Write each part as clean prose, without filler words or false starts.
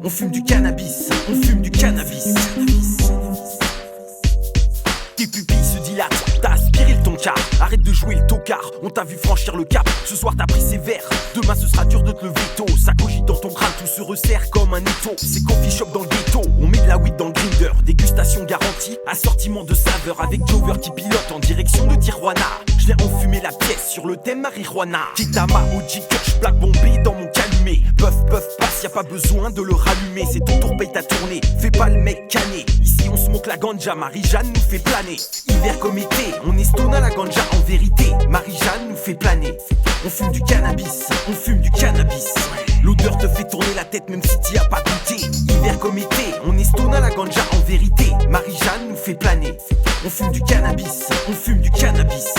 On fume du cannabis, on fume du cannabis. Tes pupilles se dilatent, t'as aspiré le tonka. Arrête de jouer le tocard, on t'a vu franchir le cap. Ce soir t'as pris ses verres, demain ce sera dur de te lever tôt. Ça cogite dans ton crâne, tout se resserre comme un étau. C'est coffee shop dans le ghetto, on met de la weed dans le grinder. Dégustation garantie, assortiment de saveurs. Avec Jover qui pilote en direction de Tijuana. Je viens enfumer la pièce sur le thème marijuana. Kitama, OG, Kutch, Black Bombay dans mon calumet. Puff, puff, passe, y'a pas besoin de le rallumer. C'est ton tour, paye ta tournée, fais pas le mec cané. Ici on smoke la ganja, Marie-Jeanne nous fait planer. Hiver comme été, on est stone à la ganja en vérité. Marie-Jeanne nous fait planer. On fume du cannabis, on fume du cannabis. L'odeur te fait tourner la tête même si t'y as pas goûté. Hiver comme été, on est stone à la ganja en vérité. Marie-Jeanne nous fait planer. On fume du cannabis, on fume du cannabis.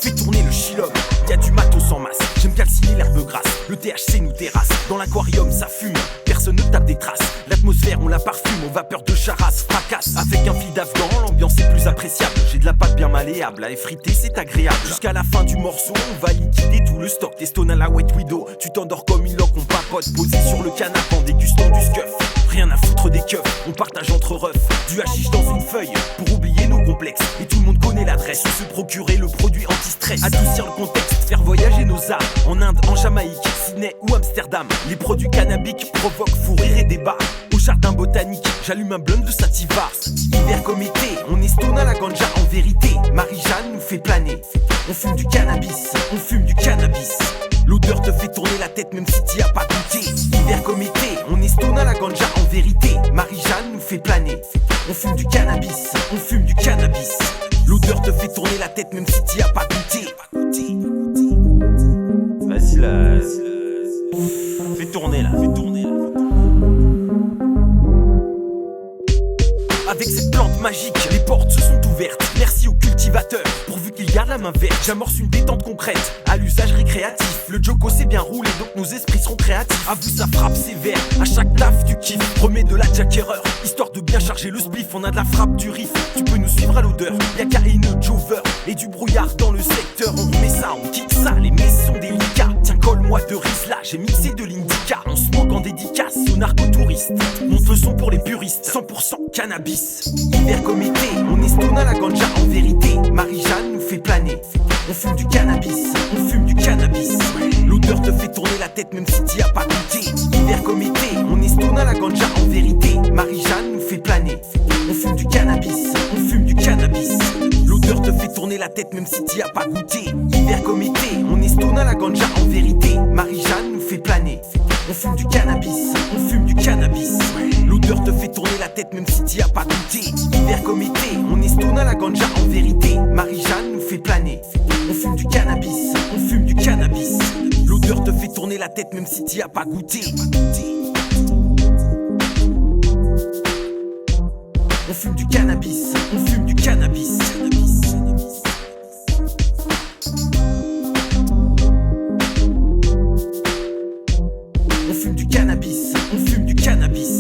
Fais tourner le chilum, y'a du matos en masse. J'aime calciner l'herbe grasse, le THC nous terrasse. Dans l'aquarium ça fume, personne ne tape des traces. L'atmosphère on la parfume, aux vapeurs de charas fracasse. Avec un fil d'afghan, l'ambiance est plus appréciable. J'ai de la pâte bien malléable, à effriter c'est agréable. Jusqu'à la fin du morceau, on va liquider tout le stock. T'es stone à la White Widow, tu t'endors comme une loque. On papote, posé sur le canapé en dégustant du scuff. Rien à foutre des keufs, on partage entre refs. Du hashish dans une feuille, pour oublier nos complexes. Et tout le monde connaît l'adresse, on se procurer le produit anti-stress. Adoucir le contexte, faire voyager nos âmes. En Inde, en Jamaïque, Sydney ou Amsterdam. Les produits cannabiques provoquent fou rire et débat. Au jardin botanique, j'allume un blunt de sativa. Hiver comme été, on est stone à la ganja en vérité. Marie-Jeanne nous fait planer. On fume du cannabis, on fume du cannabis. L'odeur te fait tourner la tête même si t'y as pas goûté. Hiver comme été, on est stone à la ganja en vérité. Marie-Jeanne nous fait planer. On fume du cannabis, on fume du cannabis. L'odeur te fait tourner la tête même si t'y as pas goûté. Vas-y là, fais tourner là, fais tourner là. Avec cette plante magique, les portes se sont ouvertes. Merci aux cultivateurs, pourvu qu'ils gardent la main verte. J'amorce une détente concrète, à l'usage récréatif. Le Joko s'est bien roulé, donc nos esprits seront créatifs. À vous ça frappe sévère, à chaque taf tu kiffes. Remets de la jack erreur, histoire de bien charger le spliff. On a de la frappe du riff, tu peux nous suivre à l'odeur. Y'a K.I.N. Jover et du brouillard dans le secteur. On remet ça, on kick ça, les messes sont délicats. Tiens colle-moi de Rizla, j'ai mixé de l'indica. On smoke en dédicace aux narcotouristes. Monte le son pour les puristes, 100% cannabis. Hiver comme été, on est stone à la ganja en vérité. Marie-Jeanne nous fait planer. On fume du cannabis, on fume du cannabis. L'odeur te fait tourner la tête même si t'y as pas goûté. Hiver comme été, on est stone à la ganja en vérité. Marie-Jeanne nous fait planer. On fume du cannabis, on fume du cannabis. L'odeur te fait tourner la tête même si t'y as pas goûté. Hiver comme été, on est stone à la ganja en vérité. Marie-Jeanne nous fait planer. On fume du cannabis, on fume du cannabis. L'odeur te fait tourner la tête même si t'y as pas goûté. Hiver comme été, on est stone à la ganja en vérité. Marie-Jeanne nous fait planer. On fume du cannabis, on fume du cannabis. L'odeur te fait tourner la tête même si t'y as pas goûté. On fume du cannabis, on fume du cannabis. On fume du cannabis, on fume du cannabis.